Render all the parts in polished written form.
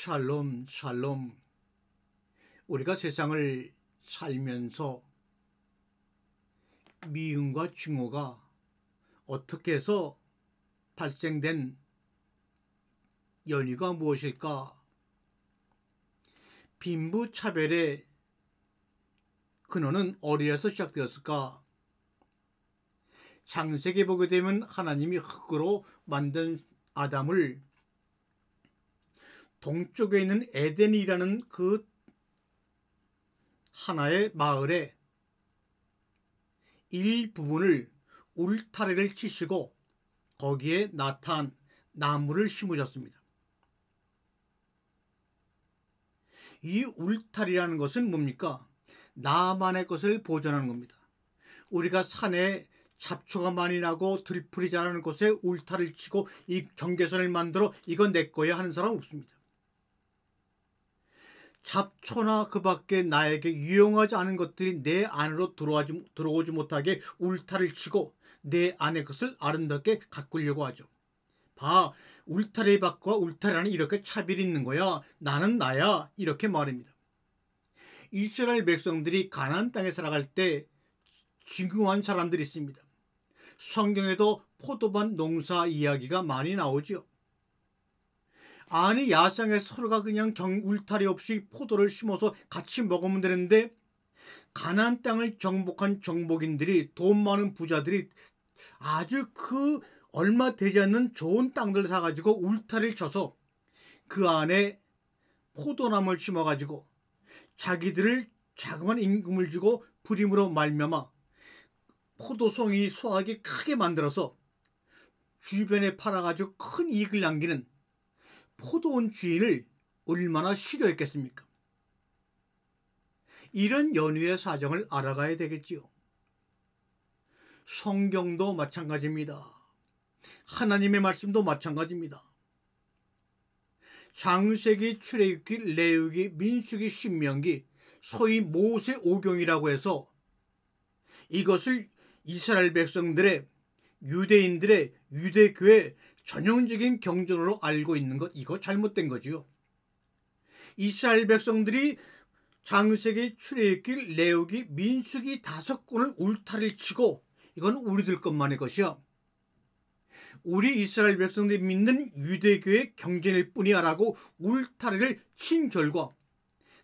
샬롬, 샬롬. 우리가 세상을 살면서 미움과 증오가 어떻게 해서 발생된 연유가 무엇일까? 빈부차별의 근원은 어디에서 시작되었을까? 창세기 보게 되면 하나님이 흙으로 만든 아담을 동쪽에 있는 에덴이라는 그 하나의 마을에 일부분을 울타리를 치시고 거기에 나탄 나무를 심으셨습니다. 이 울타리라는 것은 뭡니까? 나만의 것을 보존하는 겁니다. 우리가 산에 잡초가 많이 나고 들풀이 자라는 곳에 울타리를 치고 이 경계선을 만들어 이건 내 거야 하는 사람 없습니다. 잡초나 그 밖에 나에게 유용하지 않은 것들이 내 안으로 들어오지 못하게 울타리를 치고 내 안의 것을 아름답게 가꾸려고 하죠. 봐, 울타리 밖과 울타리 안에 이렇게 차별이 있는 거야. 나는 나야. 이렇게 말합니다. 이스라엘 백성들이 가나안 땅에 살아갈 때 중요한 사람들이 있습니다. 성경에도 포도밭 농사 이야기가 많이 나오죠. 아니 야생에 서로가 그냥 울타리 없이 포도를 심어서 같이 먹으면 되는데 가나안 땅을 정복한 정복인들이 돈 많은 부자들이 아주 그 얼마 되지 않는 좋은 땅들을 사가지고 울타리를 쳐서 그 안에 포도나무를 심어가지고 자기들을 자그마한 임금을 주고 부림으로 말미암아 포도송이 수확이 크게 만들어서 주변에 팔아가지고 큰 이익을 남기는 포도원 주인을 얼마나 싫어했겠습니까? 이런 연유의 사정을 알아가야 되겠지요. 성경도 마찬가지입니다. 하나님의 말씀도 마찬가지입니다. 창세기, 출애굽기, 레위기, 민수기, 신명기, 소위 모세 오경이라고 해서 이것을 이스라엘 백성들의 유대인들의 유대교의 전형적인 경전으로 알고 있는 것, 이거 잘못된 거지요. 이스라엘 백성들이 창세기, 출애굽기, 레위기, 민수기 5권을 울타리를 치고 이건 우리들 것만의 것이야. 우리 이스라엘 백성들이 믿는 유대교의 경전일 뿐이야 라고 울타리를 친 결과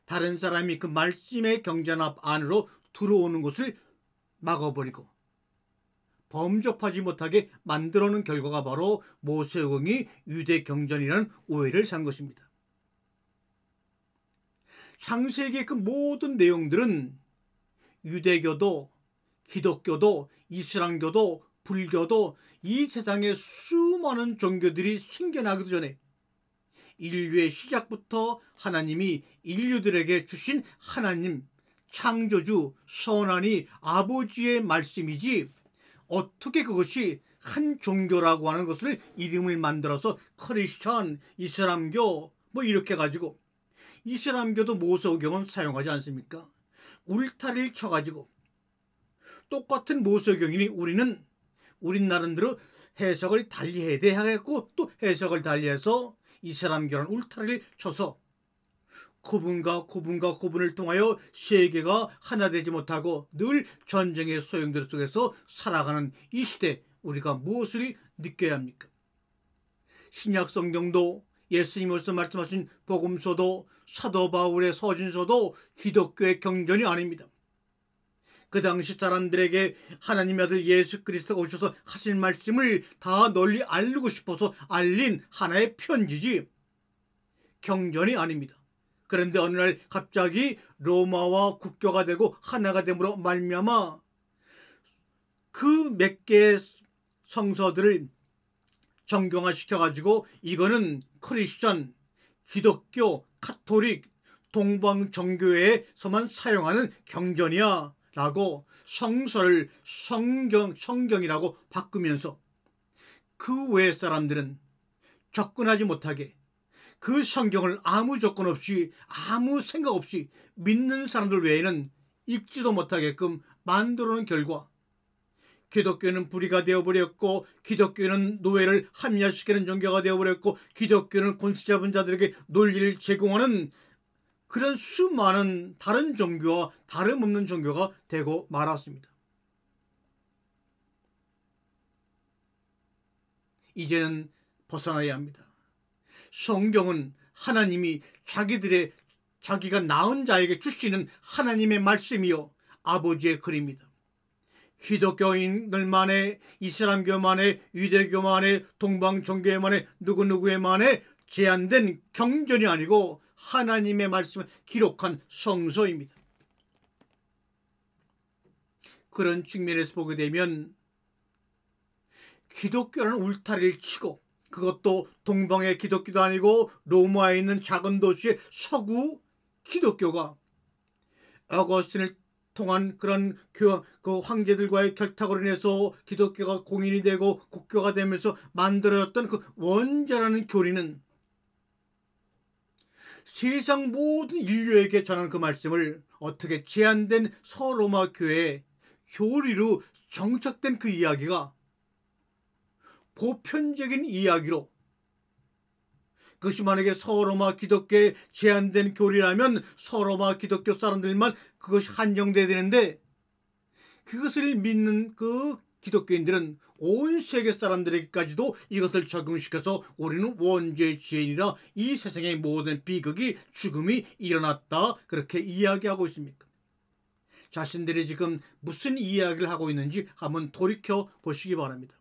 다른 사람이 그 말씀의 경전 안으로 들어오는 것을 막아버리고 범접하지 못하게 만들어놓은 결과가 바로 모세오경이 유대 경전이라는 오해를 산 것입니다. 창세기의 그 모든 내용들은 유대교도 기독교도 이슬람교도 불교도 이 세상의 수많은 종교들이 생겨나기도 전에 인류의 시작부터 하나님이 인류들에게 주신 하나님 창조주 선하니 아버지의 말씀이지 어떻게 그것이 한 종교라고 하는 것을 이름을 만들어서 크리스천, 이슬람교 뭐 이렇게 가지고 이슬람교도 모세오경은 사용하지 않습니까? 울타리를 쳐가지고 똑같은 모세오경이니 우린 나름대로 해석을 달리해야 돼 하겠고 또 해석을 달리해서 이슬람교라는 울타리를 쳐서 구분과 구분을 통하여 세계가 하나 되지 못하고 늘 전쟁의 소용돌이 속에서 살아가는 이 시대 우리가 무엇을 느껴야 합니까? 신약 성경도 예수님께서 말씀하신 복음서도 사도 바울의 서신서도 기독교의 경전이 아닙니다. 그 당시 사람들에게 하나님의 아들 예수 그리스도가 오셔서 하신 말씀을 다 널리 알리고 싶어서 알린 하나의 편지지 경전이 아닙니다. 그런데 어느 날 갑자기 로마와 국교가 되고 하나가 됨으로 말미암아 그 몇 개의 성서들을 정경화시켜가지고 이거는 크리스천, 기독교, 카톨릭, 동방정교회에서만 사용하는 경전이야 라고 성서를 성경이라고 바꾸면서 그 외의 사람들은 접근하지 못하게 그 성경을 아무 조건 없이 아무 생각 없이 믿는 사람들 외에는 읽지도 못하게끔 만들어 놓은 결과 기독교는 불의가 되어버렸고, 기독교는 노예를 합리화시키는 종교가 되어버렸고, 기독교는 권세 잡은 자들에게 논리를 제공하는 그런 수많은 다른 종교와 다름없는 종교가 되고 말았습니다. 이제는 벗어나야 합니다. 성경은 하나님이 자기가 낳은 자에게 주시는 하나님의 말씀이요 아버지의 글입니다. 기독교인들만의, 이슬람교만의, 유대교만의, 동방종교만의, 누구누구의만의 제한된 경전이 아니고 하나님의 말씀을 기록한 성서입니다. 그런 측면에서 보게 되면 기독교라는 울타리를 치고, 그것도 동방의 기독교도 아니고 로마에 있는 작은 도시의 서구 기독교가 어거스틴을 통한 그런 그 황제들과의 결탁으로 인해서 기독교가 공인이 되고 국교가 되면서 만들어졌던 그 원죄라는 교리는 세상 모든 인류에게 전하는 그 말씀을 어떻게 제한된 서로마 교회의 교리로 정착된 그 이야기가 보편적인 이야기로, 그것이 만약에 서로마 기독교에 제한된 교리라면 서로마 기독교 사람들만 그것이 한정돼야 되는데, 그것을 믿는 그 기독교인들은 온 세계 사람들에게까지도 이것을 적용시켜서 우리는 원죄의 죄인이라 이 세상의 모든 비극이, 죽음이 일어났다, 그렇게 이야기하고 있습니까? 자신들이 지금 무슨 이야기를 하고 있는지 한번 돌이켜 보시기 바랍니다.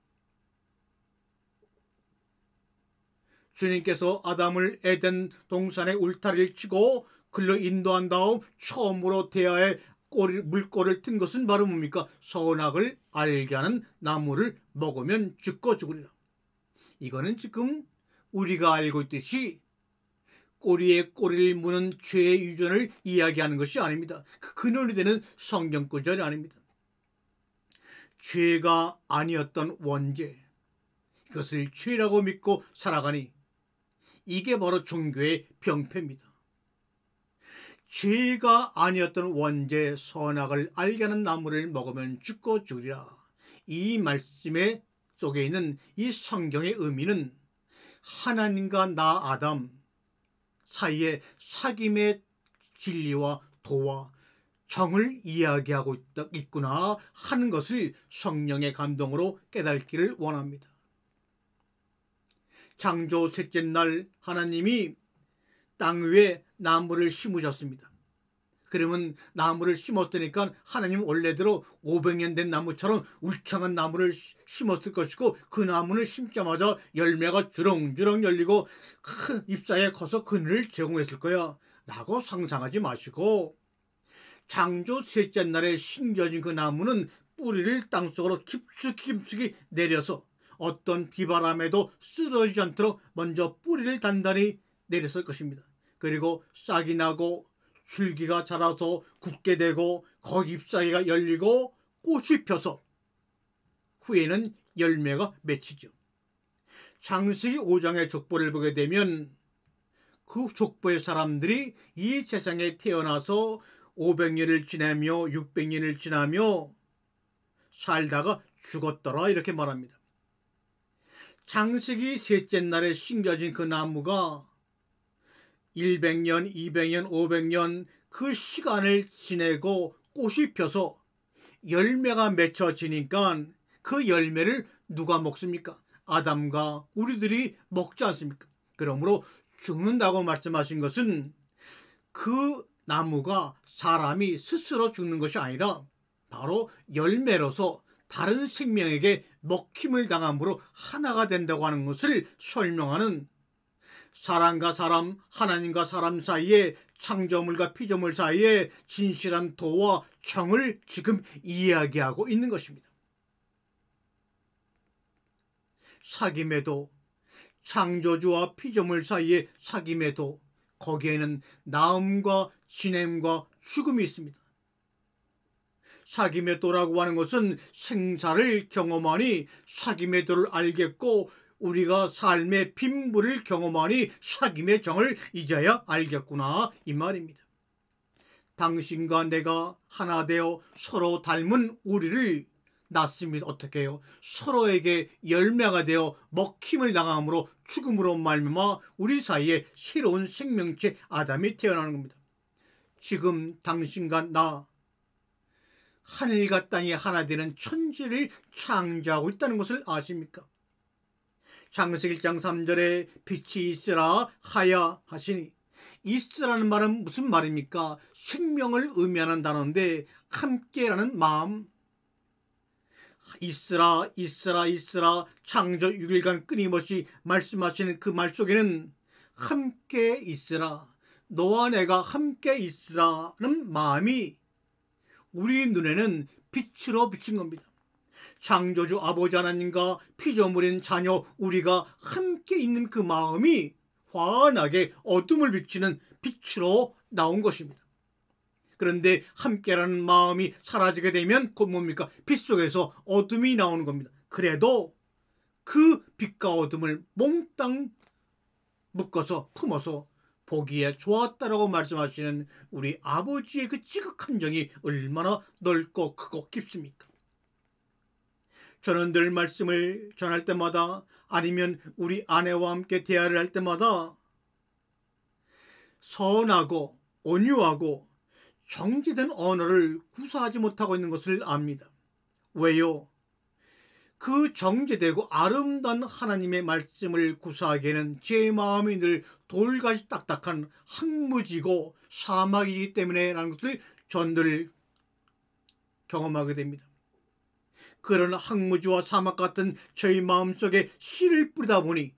주님께서 아담을 에덴 동산의 울타리를 치고 글로 인도한 다음 처음으로 대야에 물꼬를 튼 것은 바로 뭡니까? 선악을 알게 하는 나무를 먹으면 죽고 죽으리라. 이거는 지금 우리가 알고 있듯이 꼬리에 꼬리를 무는 죄의 유전을 이야기하는 것이 아닙니다. 그 근원이 되는 성경 구절이 아닙니다. 죄가 아니었던 원죄, 이것을 죄라고 믿고 살아가니 이게 바로 종교의 병폐입니다. 죄가 아니었던 원죄, 선악을 알게 하는 나무를 먹으면 죽고 죽으리라. 이 말씀의 속에 있는 이 성경의 의미는 하나님과 나 아담 사이의 사귐의 진리와 도와 정을 이야기하고 있구나 하는 것을 성령의 감동으로 깨닫기를 원합니다. 창조 셋째 날 하나님이 땅 위에 나무를 심으셨습니다. 그러면 나무를 심었으니까 하나님은 원래대로 500년 된 나무처럼 울창한 나무를 심었을 것이고, 그 나무는 심자마자 열매가 주렁주렁 열리고 큰 잎사귀가 커서 그늘을 제공했을 거야 라고 상상하지 마시고, 창조 셋째 날에 심겨진 그 나무는 뿌리를 땅속으로 깊숙이 내려서 어떤 비바람에도 쓰러지지 않도록 먼저 뿌리를 단단히 내렸을 것입니다. 그리고 싹이 나고 줄기가 자라서 굳게 되고 거기 잎사귀가 열리고 꽃이 펴서 후에는 열매가 맺히죠. 창세기 5장의 족보를 보게 되면 그 족보의 사람들이 이 세상에 태어나서 500년을 지나며 600년을 지나며 살다가 죽었더라 이렇게 말합니다. 창세기 셋째 날에 심겨진 그 나무가 100년, 200년, 500년 그 시간을 지내고 꽃이 펴서 열매가 맺혀지니까 그 열매를 누가 먹습니까? 아담과 우리들이 먹지 않습니까? 그러므로 죽는다고 말씀하신 것은 그 나무가 사람이 스스로 죽는 것이 아니라 바로 열매로서 다른 생명에게 먹힘을 당함으로 하나가 된다고 하는 것을 설명하는, 사람과 사람, 하나님과 사람 사이에, 창조물과 피조물 사이에 진실한 도와 정을 지금 이야기하고 있는 것입니다. 사귐에도, 창조주와 피조물 사이의 사귐에도 거기에는 나음과 지냄과 죽음이 있습니다. 사귐의 도라고 하는 것은 생사를 경험하니 사귐의 도를 알겠고, 우리가 삶의 빈부를 경험하니 사귐의 정을 이제야 알겠구나 이 말입니다. 당신과 내가 하나 되어 서로 닮은 우리를 낳습니다. 어떻게 해요? 서로에게 열매가 되어 먹힘을 당함으로 죽음으로 말미암아 우리 사이에 새로운 생명체 아담이 태어나는 겁니다. 지금 당신과 나 하늘과 땅이 하나 되는 천지를 창조하고 있다는 것을 아십니까? 창세기 1장 3절에 빛이 있으라 하야 하시니, 있으라는 말은 무슨 말입니까? 생명을 의미하는 단어인데 함께라는 마음, 있으라 있으라 있으라 창조 6일간 끊임없이 말씀하시는 그 말 속에는 함께 있으라, 너와 내가 함께 있으라는 마음이 우리 눈에는 빛으로 비친 겁니다. 창조주 아버지 하나님과 피조물인 자녀 우리가 함께 있는 그 마음이 환하게 어둠을 비치는 빛으로 나온 것입니다. 그런데 함께라는 마음이 사라지게 되면 곧 뭡니까? 빛 속에서 어둠이 나오는 겁니다. 그래도 그 빛과 어둠을 몽땅 묶어서 품어서 보기에 좋았다라고 말씀하시는 우리 아버지의 그 지극한 정이 얼마나 넓고 크고 깊습니까? 저는 늘 말씀을 전할 때마다, 아니면 우리 아내와 함께 대화를 할 때마다 선하고 온유하고 정제된 언어를 구사하지 못하고 있는 것을 압니다. 왜요? 그 정제되고 아름다운 하나님의 말씀을 구사하기에는 제 마음이 늘 돌같이 딱딱한 황무지고 사막이기 때문에 라는 것을 전 늘 경험하게 됩니다. 그런 황무지와 사막 같은 저희 마음속에 씨를 뿌리다 보니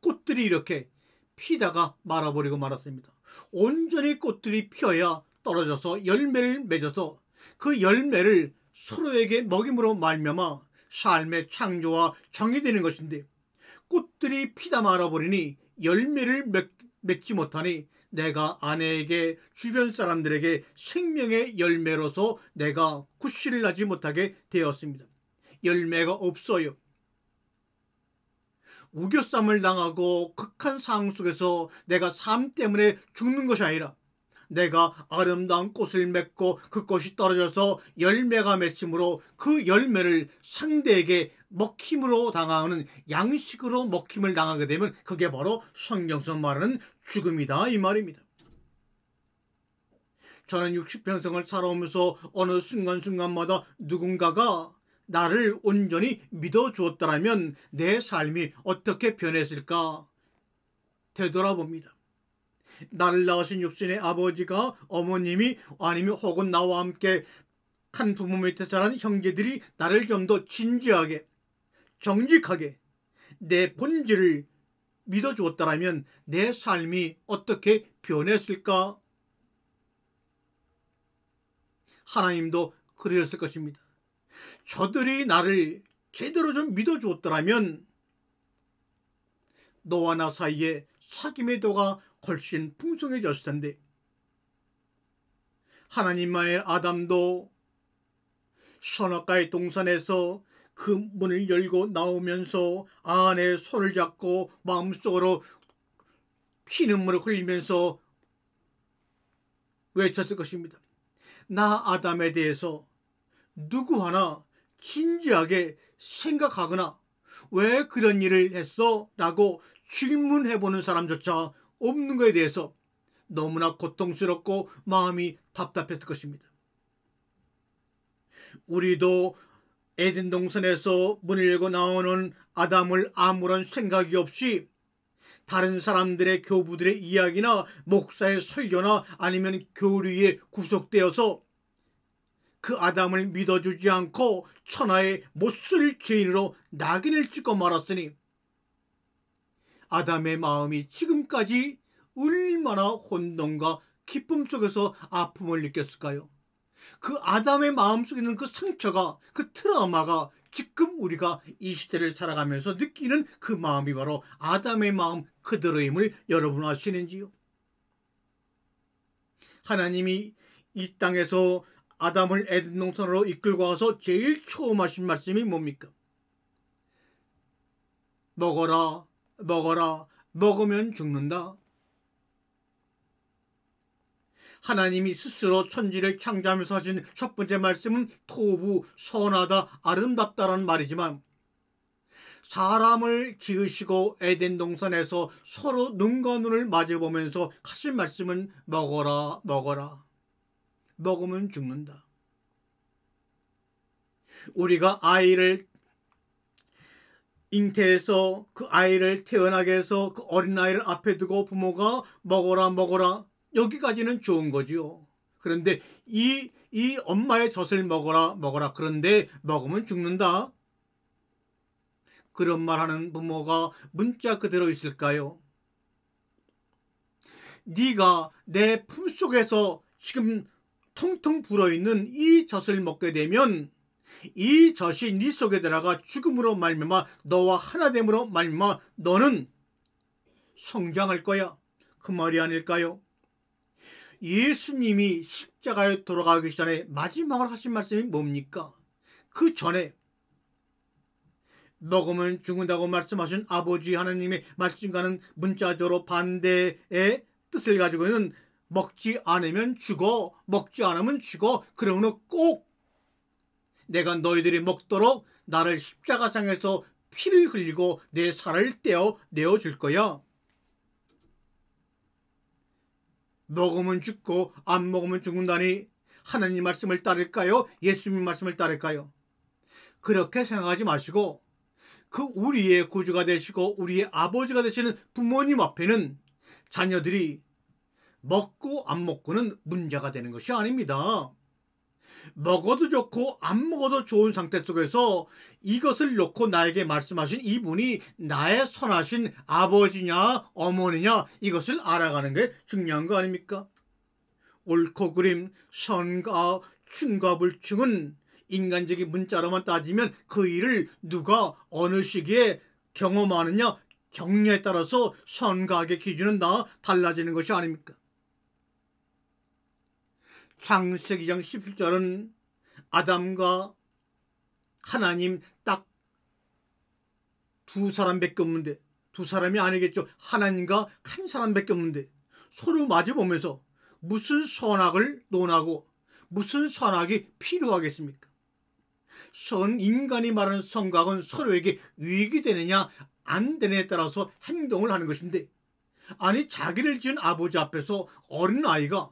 꽃들이 이렇게 피다가 말아버리고 말았습니다. 온전히 꽃들이 피어야 떨어져서 열매를 맺어서 그 열매를 서로에게 먹임으로 말미암아 삶의 창조와 정의되는 것인데, 꽃들이 피다 말아버리니 열매를 맺지 못하니 내가 아내에게, 주변 사람들에게 생명의 열매로서 내가 구실을 하지 못하게 되었습니다. 열매가 없어요. 우겨쌈을 당하고 극한 상황 속에서 내가 삶 때문에 죽는 것이 아니라, 내가 아름다운 꽃을 맺고 그 꽃이 떨어져서 열매가 맺힘으로 그 열매를 상대에게 먹힘으로 당하는, 양식으로 먹힘을 당하게 되면 그게 바로 성경에서 말하는 죽음이다, 이 말입니다. 저는 60평생을 살아오면서 어느 순간순간마다 누군가가 나를 온전히 믿어주었더라면 내 삶이 어떻게 변했을까 되돌아봅니다. 나를 낳으신 육신의 아버지가, 어머님이, 아니면 혹은 나와 함께 한 부모 밑에 자란 형제들이 나를 좀 더 진지하게, 정직하게 내 본질을 믿어주었더라면 내 삶이 어떻게 변했을까? 하나님도 그러셨을 것입니다. 저들이 나를 제대로 좀 믿어주었더라면 너와 나 사이에 사귐의 도가 훨씬 풍성해졌을 텐데, 하나님만의 아담도 선악과의 동산에서 그 문을 열고 나오면서 아내의 손을 잡고 마음속으로 피눈물을 흘리면서 외쳤을 것입니다. 나 아담에 대해서 누구 하나 진지하게 생각하거나 왜 그런 일을 했어? 라고 질문해보는 사람조차 없는 것에 대해서 너무나 고통스럽고 마음이 답답했을 것입니다. 우리도 에덴 동산에서 문을 열고 나오는 아담을 아무런 생각이 없이 다른 사람들의 교부들의 이야기나 목사의 설교나 아니면 교리에 구속되어서 그 아담을 믿어주지 않고 천하의 못쓸 죄인으로 낙인을 찍고 말았으니, 아담의 마음이 지금까지 얼마나 혼돈과 기쁨 속에서 아픔을 느꼈을까요? 그 아담의 마음속에 있는 그 상처가, 그 트라우마가 지금 우리가 이 시대를 살아가면서 느끼는 그 마음이 바로 아담의 마음 그대로임을 여러분 아시는지요? 하나님이 이 땅에서 아담을 에덴 동산으로 이끌고 와서 제일 처음 하신 말씀이 뭡니까? 먹어라, 먹어라, 먹으면 죽는다. 하나님이 스스로 천지를 창조하면서 하신 첫 번째 말씀은 토부, 선하다, 아름답다라는 말이지만, 사람을 지으시고 에덴 동산에서 서로 눈과 눈을 마주보면서 하신 말씀은 먹어라, 먹어라. 먹으면 죽는다. 우리가 아이를 잉태해서 그 아이를 태어나게 해서 그 어린아이를 앞에 두고 부모가 먹어라, 먹어라. 여기까지는 좋은 거지요. 그런데 이 엄마의 젖을 먹어라, 먹어라. 그런데 먹으면 죽는다. 그런 말 하는 부모가 문자 그대로 있을까요? 네가 내 품속에서 지금 텅텅 불어있는 이 젖을 먹게 되면 이 젖이 네 속에 들어가 죽음으로 말미암아 너와 하나됨으로 말미암아 너는 성장할 거야. 그 말이 아닐까요? 예수님이 십자가에 돌아가기 전에 마지막으로 하신 말씀이 뭡니까? 그 전에 먹으면 죽는다고 말씀하신 아버지 하나님의 말씀과는 문자적으로 반대의 뜻을 가지고는 먹지 않으면 죽어, 먹지 않으면 죽어. 그러므로 꼭 내가 너희들이 먹도록 나를 십자가상에서 피를 흘리고 내 살을 떼어 내어줄 거야. 먹으면 죽고 안 먹으면 죽는다니 하나님 말씀을 따를까요? 예수님 말씀을 따를까요? 그렇게 생각하지 마시고 그 우리의 구주가 되시고 우리의 아버지가 되시는 부모님 앞에는 자녀들이 먹고 안 먹고는 문제가 되는 것이 아닙니다. 먹어도 좋고 안 먹어도 좋은 상태 속에서 이것을 놓고 나에게 말씀하신 이분이 나의 선하신 아버지냐 어머니냐 이것을 알아가는 게 중요한 거 아닙니까? 옳고 그름, 선과 충과 불충은 인간적인 문자로만 따지면 그 일을 누가 어느 시기에 경험하느냐 격려에 따라서 선과 악의 기준은 다 달라지는 것이 아닙니까? 창세기 2장 17절은 아담과 하나님 딱 두 사람밖에 없는데, 두 사람이 아니겠죠. 하나님과 한 사람밖에 없는데 서로 마주보면서 무슨 선악을 논하고 무슨 선악이 필요하겠습니까? 인간이 말하는 선악은 서로에게 유익이 되느냐 안 되느냐에 따라서 행동을 하는 것인데, 아니 자기를 지은 아버지 앞에서 어린아이가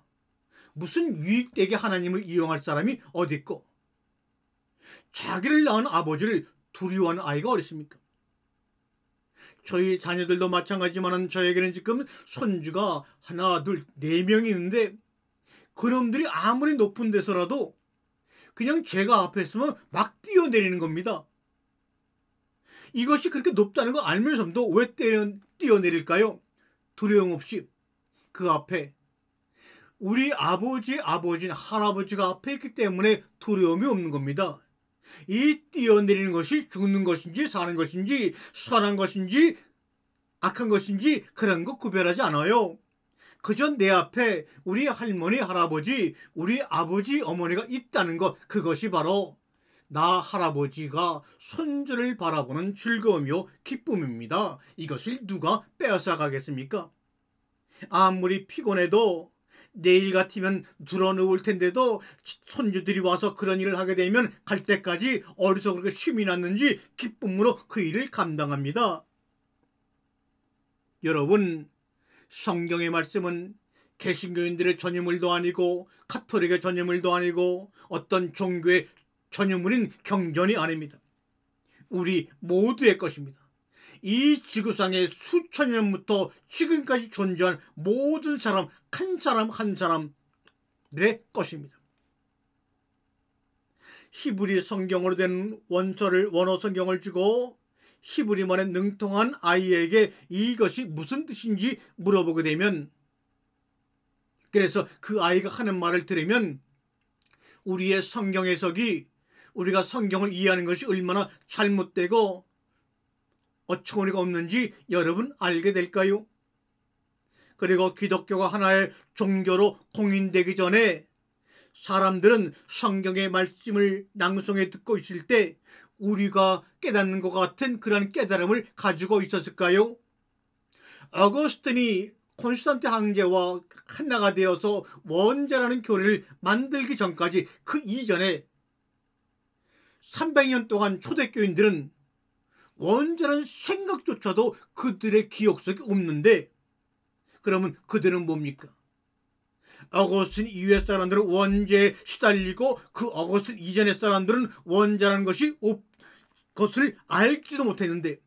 무슨 유익되게 하나님을 이용할 사람이 어디 있고, 자기를 낳은 아버지를 두려워하는 아이가 어디 있습니까? 저희 자녀들도 마찬가지지만 저에게는 지금 손주가 하나, 둘, 4명이 있는데 그놈들이 아무리 높은 데서라도 그냥 제가 앞에 있으면 막 뛰어내리는 겁니다. 이것이 그렇게 높다는 거 알면서도 왜 뛰어내릴까요? 두려움 없이 그 앞에 우리 아버지는 할아버지가 앞에 있기 때문에 두려움이 없는 겁니다. 이 뛰어내리는 것이 죽는 것인지 사는 것인지 선한 것인지 악한 것인지 그런 거 구별하지 않아요. 그저 내 앞에 우리 할머니, 할아버지, 우리 아버지, 어머니가 있다는 것, 그것이 바로 나 할아버지가 손주를 바라보는 즐거움이요 기쁨입니다. 이것을 누가 빼앗아 가겠습니까? 아무리 피곤해도 내일 같으면 드러누울 텐데도 손주들이 와서 그런 일을 하게 되면 갈 때까지 어디서 그렇게 쉼이 났는지 기쁨으로 그 일을 감당합니다. 여러분, 성경의 말씀은 개신교인들의 전유물도 아니고 가톨릭의 전유물도 아니고 어떤 종교의 전유물인 경전이 아닙니다. 우리 모두의 것입니다. 이 지구상에 수천 년부터 지금까지 존재한 모든 사람 한 사람들의 것입니다. 히브리 성경으로 된 원어 성경을 주고 히브리말에 능통한 아이에게 이것이 무슨 뜻인지 물어보게 되면, 그래서 그 아이가 하는 말을 들으면 우리의 성경 해석이 우리가 성경을 이해하는 것이 얼마나 잘못되고 어처구니가 없는지 여러분 알게 될까요? 그리고 기독교가 하나의 종교로 공인되기 전에 사람들은 성경의 말씀을 낭송해 듣고 있을 때 우리가 깨닫는 것 같은 그런 깨달음을 가지고 있었을까요? 어거스틴이 콘스탄틴 황제와 하나가 되어서 원자라는 교리를 만들기 전까지 그 이전에 300년 동안 초대교인들은 원자라는 생각조차도 그들의 기억 속에 없는데, 그러면 그들은 뭡니까? 어거스틴 이후의 사람들은 원자에 시달리고 그 어거스틴 이전의 사람들은 원자라는 것을 알지도 못했는데,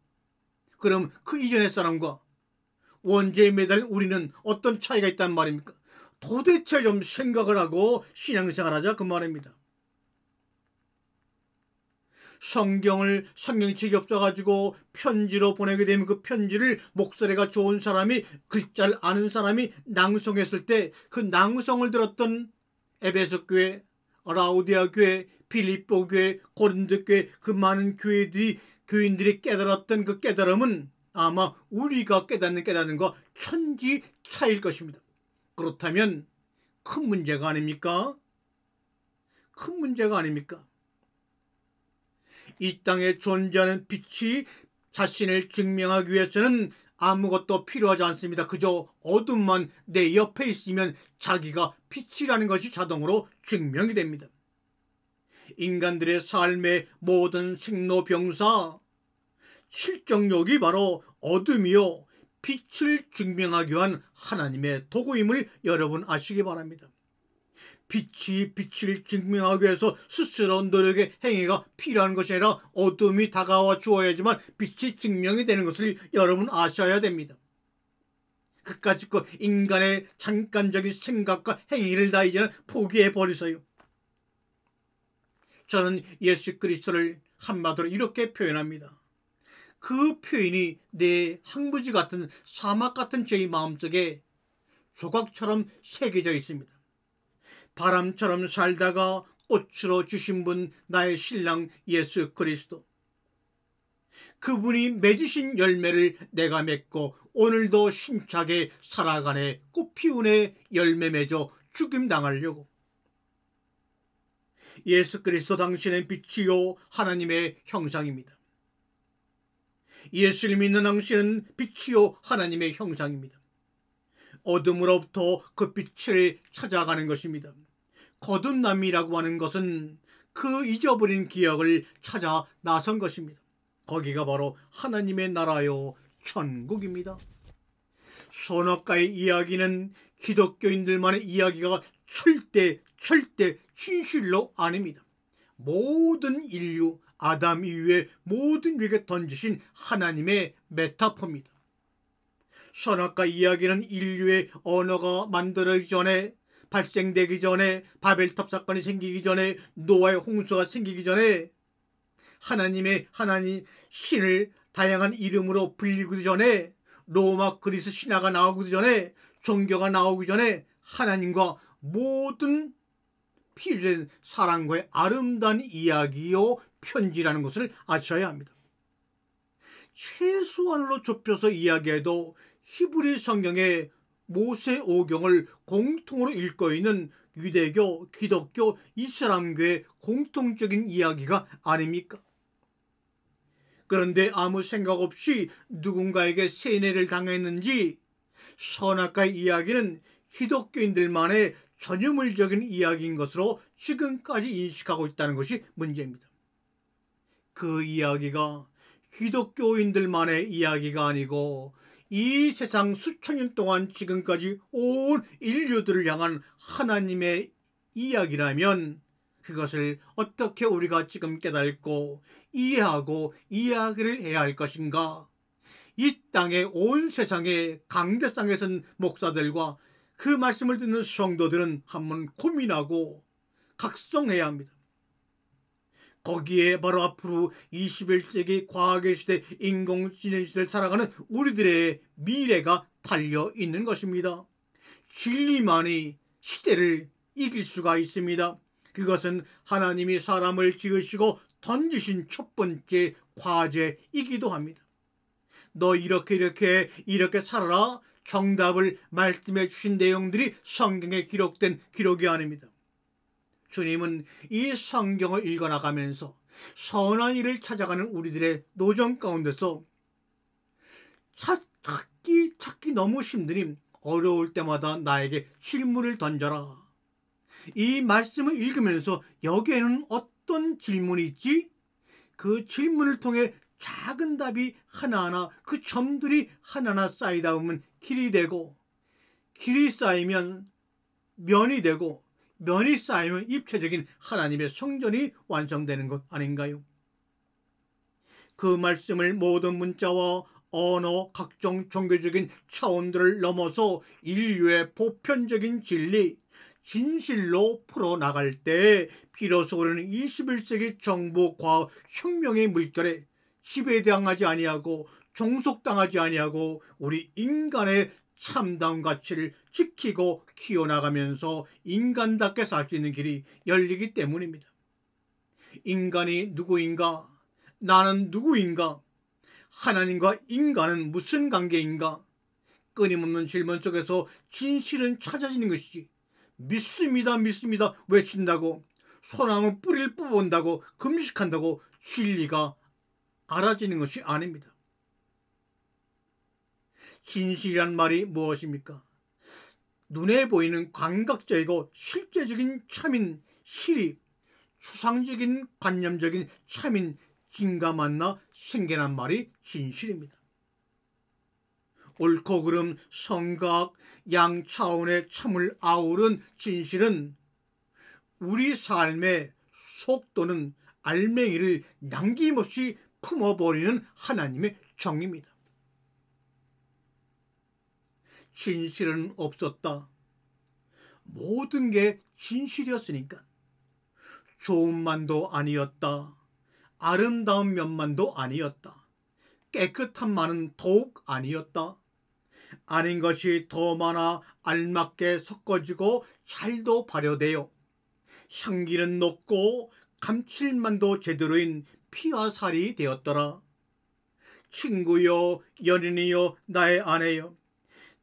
그럼 그 이전의 사람과 원자에 매달린 우리는 어떤 차이가 있단 말입니까? 도대체 좀 생각을 하고 신앙생활하자 그 말입니다. 성경책이 없어가지고 편지로 보내게 되면 그 편지를 목소리가 좋은 사람이, 글자를 아는 사람이 낭송했을 때 그 낭송을 들었던 에베소 교회, 라우디아 교회, 빌립보 교회, 고린도 교회, 그 많은 교인들이 깨달았던 그 깨달음은 아마 우리가 깨닫는 깨닫는과 천지 차이일 것입니다. 그렇다면 큰 문제가 아닙니까? 큰 문제가 아닙니까? 이 땅에 존재하는 빛이 자신을 증명하기 위해서는 아무것도 필요하지 않습니다. 그저 어둠만 내 옆에 있으면 자기가 빛이라는 것이 자동으로 증명이 됩니다. 인간들의 삶의 모든 생로병사, 실정력이 바로 어둠이요 빛을 증명하기 위한 하나님의 도구임을 여러분 아시기 바랍니다. 빛이 빛을 증명하기 위해서 스스로 노력의 행위가 필요한 것이 아니라 어둠이 다가와 주어야지만 빛이 증명이 되는 것을 여러분 아셔야 됩니다. 그까짓 그 인간의 잠깐적인 생각과 행위를 다 이제는 포기해 버리세요. 저는 예수 그리스도를 한마디로 이렇게 표현합니다. 그 표현이 내 항부지 같은 사막 같은 제 마음속에 조각처럼 새겨져 있습니다. 바람처럼 살다가 꽃으로 주신 분, 나의 신랑 예수 그리스도. 그분이 맺으신 열매를 내가 맺고 오늘도 힘차게 살아가네, 꽃 피우네, 열매 맺어 죽임당하려고. 예수 그리스도 당신의 빛이요 하나님의 형상입니다. 예수를 믿는 당신은 빛이요 하나님의 형상입니다. 어둠으로부터 그 빛을 찾아가는 것입니다. 거듭남이라고 하는 것은 그 잊어버린 기억을 찾아 나선 것입니다. 거기가 바로 하나님의 나라요 천국입니다. 선악과의 이야기는 기독교인들만의 이야기가 절대 진실로 아닙니다. 모든 인류, 아담 이후에 모든 위에 던지신 하나님의 메타포입니다. 선악과 이야기는 인류의 언어가 만들어지기 전에, 발생되기 전에, 바벨탑 사건이 생기기 전에, 노아의 홍수가 생기기 전에, 하나님 신을 다양한 이름으로 불리기 전에, 로마 그리스 신화가 나오기 전에, 종교가 나오기 전에 하나님과 모든 피조된 사랑과의 아름다운 이야기요 편지라는 것을 아셔야 합니다. 최소한으로 좁혀서 이야기해도 히브리 성경의 모세오경을 공통으로 읽고 있는 유대교, 기독교, 이슬람교의 공통적인 이야기가 아닙니까? 그런데 아무 생각 없이 누군가에게 세뇌를 당했는지 선악과의 이야기는 기독교인들만의 전유물적인 이야기인 것으로 지금까지 인식하고 있다는 것이 문제입니다. 그 이야기가 기독교인들만의 이야기가 아니고 이 세상 수천 년 동안 지금까지 온 인류들을 향한 하나님의 이야기라면 그것을 어떻게 우리가 지금 깨닫고 이해하고 이야기를 해야 할 것인가? 이 땅의 온 세상의 강대상에 선 목사들과 그 말씀을 듣는 성도들은 한번 고민하고 각성해야 합니다. 거기에 바로 앞으로 21세기 과학의 시대, 인공지능 시대를 살아가는 우리들의 미래가 달려 있는 것입니다. 진리만이 시대를 이길 수가 있습니다. 그것은 하나님이 사람을 지으시고 던지신 첫 번째 과제이기도 합니다. 너 이렇게 살아라. 정답을 말씀해 주신 내용들이 성경에 기록된 기록이 아닙니다. 주님은 이 성경을 읽어나가면서 선한 일을 찾아가는 우리들의 노정 가운데서 찾기 너무 힘드니 어려울 때마다 나에게 질문을 던져라. 이 말씀을 읽으면서 여기에는 어떤 질문이 있지? 그 질문을 통해 작은 답이 하나하나, 그 점들이 하나하나 쌓이다 보면 길이 되고, 길이 쌓이면 면이 되고, 면이 쌓이면 입체적인 하나님의 성전이 완성되는 것 아닌가요? 그 말씀을 모든 문자와 언어, 각종 종교적인 차원들을 넘어서 인류의 보편적인 진리, 진실로 풀어나갈 때 비로소 우리는 21세기 정보, 과학, 혁명의 물결에 지배당하지 아니하고 종속당하지 아니하고 우리 인간의 참다운 가치를 지키고 키워나가면서 인간답게 살 수 있는 길이 열리기 때문입니다. 인간이 누구인가? 나는 누구인가? 하나님과 인간은 무슨 관계인가? 끊임없는 질문 속에서 진실은 찾아지는 것이지, 믿습니다 믿습니다 외친다고, 소나무 뿌리를 뽑아온다고, 금식한다고 진리가 알아지는 것이 아닙니다. 진실이란 말이 무엇입니까? 눈에 보이는 감각적이고 실제적인 참인 실이 추상적인 관념적인 참인 진가 만나 생겨난 말이 진실입니다. 옳고 그름, 성각, 양 차원의 참을 아우른 진실은 우리 삶의 속도는 알맹이를 남김없이 품어버리는 하나님의 정입니다. 진실은 없었다. 모든 게 진실이었으니까. 좋은만도 아니었다. 아름다운 면만도 아니었다. 깨끗한 만은 더욱 아니었다. 아닌 것이 더 많아 알맞게 섞어지고 잘도 발효되어 향기는 높고 감칠맛도 제대로인 피와 살이 되었더라. 친구여, 연인이여, 나의 아내여,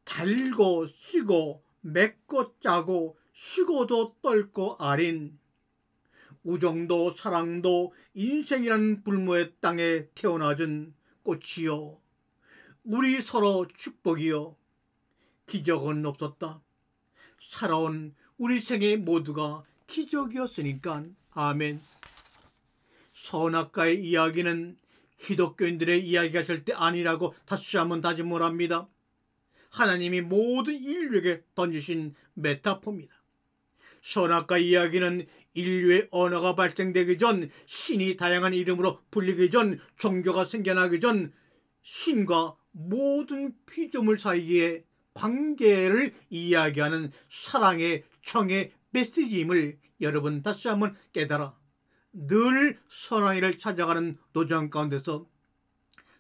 달고 쓰고 맵고 짜고 시고도 떫고 아린 우정도 사랑도 인생이라는 불모의 땅에 태어나준 꽃이여, 우리 서로 축복이여. 기적은 없었다. 살아온 우리 생애 모두가 기적이었으니까. 아멘. 선악과의 이야기는 기독교인들의 이야기가 절대 아니라고 다시 한번 다짐을 합니다. 하나님이 모든 인류에게 던지신 메타포입니다. 선악과 이야기는 인류의 언어가 발생되기 전, 신이 다양한 이름으로 불리기 전, 종교가 생겨나기 전, 신과 모든 피조물 사이의 관계를 이야기하는 사랑의 정의 메시지임을 여러분 다시 한번 깨달아 늘 선한 일을 찾아가는 도전 가운데서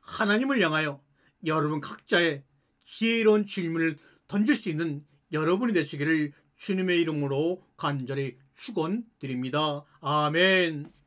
하나님을 향하여 여러분 각자의 지혜로운 질문을 던질 수 있는 여러분이 되시기를 주님의 이름으로 간절히 축원드립니다. 아멘.